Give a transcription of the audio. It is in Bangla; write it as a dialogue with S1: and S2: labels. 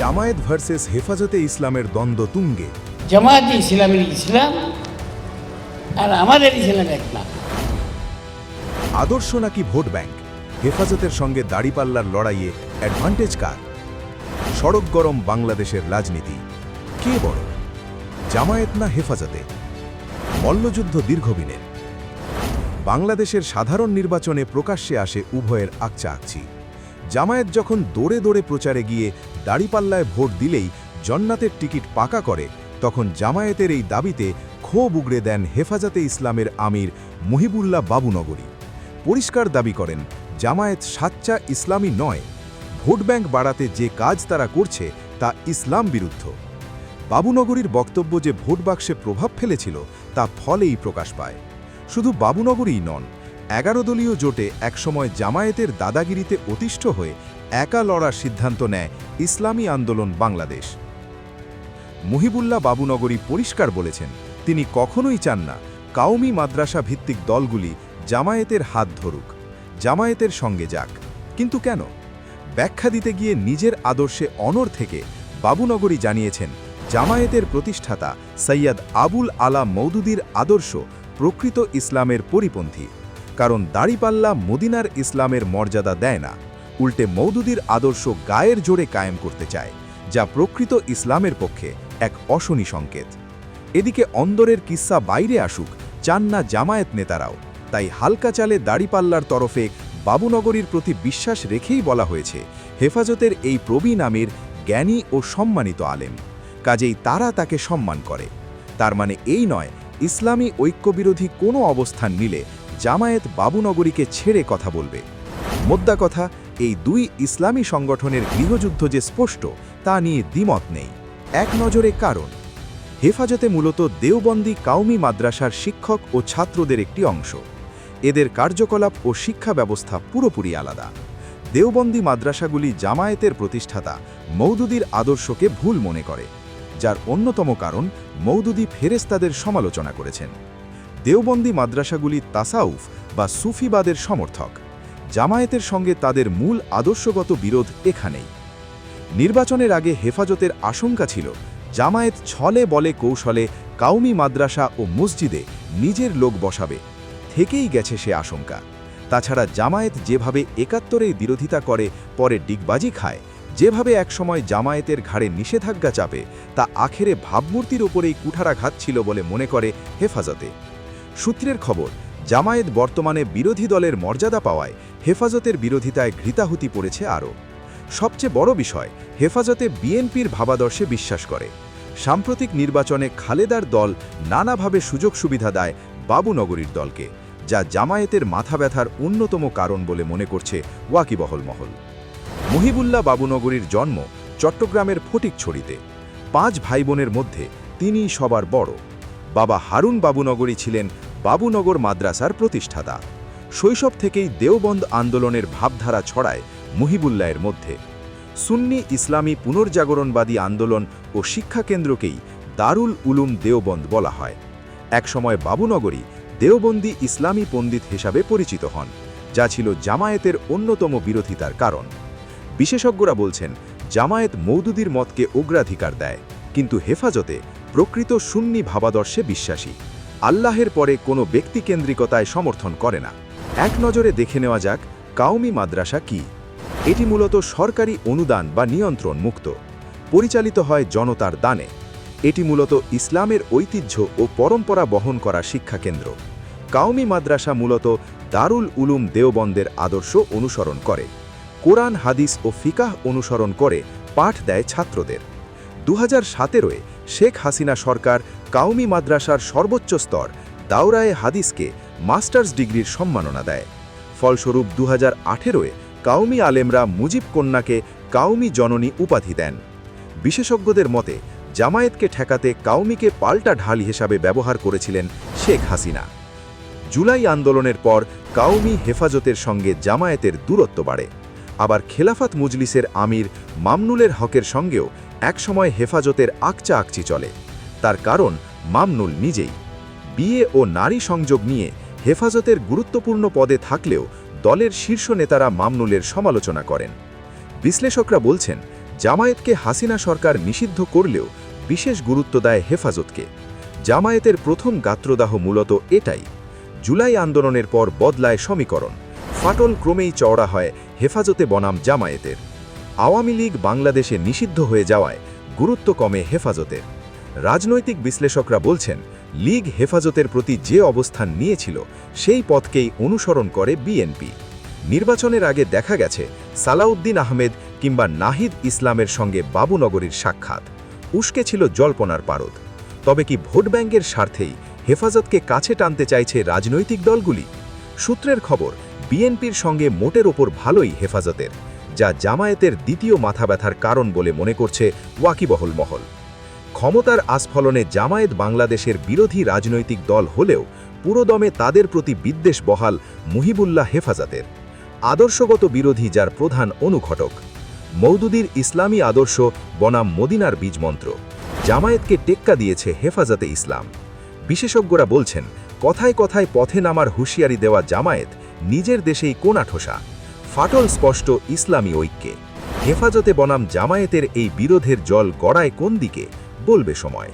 S1: জামায়াত ভার্সেস হেফাজতে ইসলামের দ্বন্দ্ব তুঙ্গে।
S2: জামায়াতে ইসলামের ইসলাম আর আমাদের ইসলাম এক না।
S1: আদর্শ নাকি ভোট ব্যাংক? হেফাজতের সঙ্গে দাড়িপাল্লার লড়াইয়ে অ্যাডভান্টেজ কার? সড়ক গরম বাংলাদেশের রাজনীতি, কে বড়, জামায়াত না হেফাজতে? মল্লযুদ্ধ দীর্ঘদিনের। বাংলাদেশের সাধারণ নির্বাচনে প্রকাশ্যে আসে উভয়ের আকচা-আকচি। জামায়াত যখন দৌড়ে দৌড়ে প্রচারে গিয়ে দাড়িপাল্লায় ভোট দিলেই জান্নাতের টিকিট পাকা করে, তখন জামায়াতের এই দাবিতে ক্ষোভ উগড়ে দেন হেফাজতে ইসলামের আমির মুহিবুল্লাহ বাবুনগরী। পরিষ্কার দাবি করেন, জামায়াত সাচ্চা ইসলামী নয়, ভোট ব্যাংক বাড়াতে যে কাজ তারা করছে তা ইসলাম বিরুদ্ধ। বাবুনগরীর বক্তব্য যে ভোট বাক্সে প্রভাব ফেলেছিল তা ফলেই প্রকাশ পায়। শুধু বাবুনগরীই নন, 11 দলীয় জোটে একসময় জামায়াতের দাদাগিরিতে অতিষ্ঠ হয়ে একা লড়ার সিদ্ধান্ত নেয় ইসলামী আন্দোলন বাংলাদেশ। মুহিবুল্লাহ বাবুনগরী পরিষ্কার বলেছেন, তিনি কখনোই চান না কাউমি মাদ্রাসা ভিত্তিক দলগুলি জামায়াতের হাত ধরুক, জামায়াতের সঙ্গে যাক। কিন্তু কেন? ব্যাখ্যা দিতে গিয়ে নিজের আদর্শে অনড় থেকে বাবুনগরী জানিয়েছেন, জামায়াতের প্রতিষ্ঠাতা সৈয়দ আবুল আলা মওদুদীর আদর্শ প্রকৃত ইসলামের পরিপন্থী। কারণ দাড়িপাল্লা মদিনার ইসলামের মর্যাদা দেয় না, উল্টে মওদুদীর আদর্শ গায়ের জোরে কায়েম করতে চায়, যা প্রকৃত ইসলামের পক্ষে এক অশনি সংকেত। এদিকে অন্দরের কিস্সা বাইরে আসুক চান না জামায়াত নেতারাও, তাই হালকা চালে দাড়িপাল্লার তরফে বাবুনগরীর প্রতি বিশ্বাস রেখেই বলা হয়েছে, হেফাজতের এই প্রবীণ আমির জ্ঞানী ও সম্মানিত আলেম, কাজেই তারা তাকে সম্মান করে। তার মানে এই নয় ইসলামী ঐক্যবিরোধী কোনো অবস্থান নিলে জামায়াত বাবুনগরীকে ছেড়ে কথা বলবে। মোদ্দা কথা, এই দুই ইসলামী সংগঠনের গৃহযুদ্ধ যে স্পষ্ট তা নিয়ে দ্বিমত নেই। এক নজরে কারণ, হেফাজতে মূলত দেওবন্দি কাউমি মাদ্রাসার শিক্ষক ও ছাত্রদের একটি অংশ। এদের কার্যকলাপ ও শিক্ষা ব্যবস্থা পুরোপুরি আলাদা। দেওবন্দি মাদ্রাসাগুলি জামায়াতের প্রতিষ্ঠাতা মওদুদীর আদর্শকে ভুল মনে করে, যার অন্যতম কারণ মওদুদী ফেরেশতাদের সমালোচনা করেছেন। দেওবন্দি মাদ্রাসাগুলি তাসাউফ বা সুফিবাদের সমর্থক। জামায়াতের সঙ্গে তাদের মূল আদর্শগত বিরোধ এখানেই। নির্বাচনের আগে হেফাজতের আশঙ্কা ছিল, জামায়াত ছলে বলে কৌশলে কাউমি মাদ্রাসা ও মসজিদে নিজের লোক বসাবে। থেকেই গেছে সে আশঙ্কা। তাছাড়া জামায়াত যেভাবে ৭১-এর বিরোধিতা করে পরে ডিগবাজি খায়, যেভাবে একসময় জামায়াতের ঘাড়ে নিষেধাজ্ঞা চাপে, তা আখেরে ভাবমূর্তির ওপরেই কুঠারাঘাত ছিল বলে মনে করে হেফাজতে। সূত্রের খবর, জামায়াত বর্তমানে বিরোধী দলের মর্যাদা পাওয়ায় হেফাজতের বিরোধিতায় ঘৃতাহুতি পড়েছে আরও। সবচেয়ে বড় বিষয়, হেফাজতে বিএনপির ভাবাদর্শে বিশ্বাস করে। সাম্প্রতিক নির্বাচনে খালেদার দল নানাভাবে সুযোগ সুবিধা দেয় বাবুনগরীর দলকে, যা জামায়াতের মাথা ব্যথার অন্যতম কারণ বলে মনে করছে ওয়াকিবহল মহল। মুহিবুল্লাহ বাবুনগরীর জন্ম চট্টগ্রামের ফটিকছড়িতে। 5 ভাইবোনের মধ্যে তিনিই সবার বড়। বাবা হারুন বাবুনগরী ছিলেন বাবুনগর মাদ্রাসার প্রতিষ্ঠাতা। শৈশব থেকেই দেওবন্দ আন্দোলনের ভাবধারা ছড়ায় মুহিবুল্লাহের মধ্যে। সুন্নি ইসলামী পুনর্জাগরণবাদী আন্দোলন ও শিক্ষাকেন্দ্রকেই দারুল উলুম দেওবন্দ বলা হয়। একসময় বাবুনগরী দেওবন্দি ইসলামী পণ্ডিত হিসাবে পরিচিত হন, যা ছিল জামায়াতের অন্যতম বিরোধিতার কারণ। বিশেষজ্ঞরা বলছেন, জামায়াত মওদুদীর মতকে অগ্রাধিকার দেয়, কিন্তু হেফাজতে প্রকৃত সুন্নি ভাবাদর্শে বিশ্বাসী। আল্লাহের পরে কোনো ব্যক্তিকেন্দ্রিকতায় সমর্থন করে না। এক নজরে দেখে নেওয়া যাক কাউমি মাদ্রাসা কি। এটি মূলত সরকারি অনুদান বা নিয়ন্ত্রণ মুক্ত, পরিচালিত হয় জনতার দানে। এটি মূলত ইসলামের ঐতিহ্য ও পরম্পরা বহন করা শিক্ষাকেন্দ্র। কাউমি মাদ্রাসা মূলত দারুল উলুম দেওবন্দের আদর্শ অনুসরণ করে, কোরআন হাদিস ও ফিকাহ অনুসরণ করে পাঠ দেয় ছাত্রদের। 2017-এ শেখ হাসিনা সরকার কাউমি মাদ্রাসার সর্বোচ্চ স্তর দাওরায়ে হাদিসকে মাস্টার্স ডিগ্রির সম্মাননা দেয়। ফলস্বরূপ 2018-এ কাউমি আলেমরা মুজিব কন্যাকে কাউমি জননী উপাধি দেন। বিশেষজ্ঞদের মতে, জামায়াতকে ঠেকাতে কাউমিকে পাল্টা ঢাল হিসাবে ব্যবহার করেছিলেন শেখ হাসিনা। জুলাই আন্দোলনের পর কাউমি হেফাজতের সঙ্গে জামায়াতের দূরত্ব বাড়ে। আবার খেলাফত মজলিসের আমির মামনুলের হকের সঙ্গেও একসময় হেফাজতের আকচা-আকচি চলে। তার কারণ মামনুল নিজেই। বিয়ে ও নারী সংযোগ নিয়ে হেফাজতের গুরুত্বপূর্ণ পদে থাকলেও দলের শীর্ষ নেতারা মামনুলের সমালোচনা করেন। বিশ্লেষকরা বলছেন, জামায়াতকে হাসিনা সরকার নিষিদ্ধ করলেও বিশেষ গুরুত্ব দেয় হেফাজতকে। জামায়াতের প্রথম গাত্রদাহ মূলত এটাই। জুলাই আন্দোলনের পর বদলায় সমীকরণ, ফাটল ক্রমেই চওড়া হয় হেফাজতে বনাম জামায়াতের। আওয়ামী লীগ বাংলাদেশে নিষিদ্ধ হয়ে যাওয়ায় গুরুত্ব কমে হেফাজতের। রাজনৈতিক বিশ্লেষকরা বলছেন, লীগ হেফাজতের প্রতি যে অবস্থান নিয়েছিল সেই পথকেই অনুসরণ করে বিএনপি। নির্বাচনের আগে দেখা গেছে সালাউদ্দিন আহমেদ কিংবা নাহিদ ইসলামের সঙ্গে বাবুনগরীর সাক্ষাৎ উস্কে ছিল জল্পনার পারদ। তবে কি ভোট ব্যাংকের স্বার্থেই হেফাজতকে কাছে টানতে চাইছে রাজনৈতিক দলগুলি? সূত্রের খবর, বিএনপির সঙ্গে মোটের ওপর ভালোই হেফাজতের, যা জামায়াতের দ্বিতীয় মাথা ব্যথার কারণ বলে মনে করছে ওয়াকিবহল মহল। ক্ষমতার আস্ফলনে জামায়াত বাংলাদেশের বিরোধী রাজনৈতিক দল হলেও পুরোদমে তাদের প্রতি বিদ্বেষ বহাল মুহিবুল্লাহ হেফাজতের। আদর্শগত বিরোধী যার প্রধান অনুঘটক। মওদুদির ইসলামী আদর্শ বনাম মদিনার বীজমন্ত্র জামায়াতকে টেক্কা দিয়েছে হেফাজতে ইসলাম। বিশেষজ্ঞরা বলছেন, কথায় কথায় পথে নামার হুঁশিয়ারি দেওয়া জামায়াত নিজের দেশেই কোণাঠোসা। ফাটল স্পষ্ট ইসলামী ঐক্যে। হেফাজতে বনাম জামায়াতের এই বিরোধের জল গড়ায় কোন দিকে, বলবে সময়।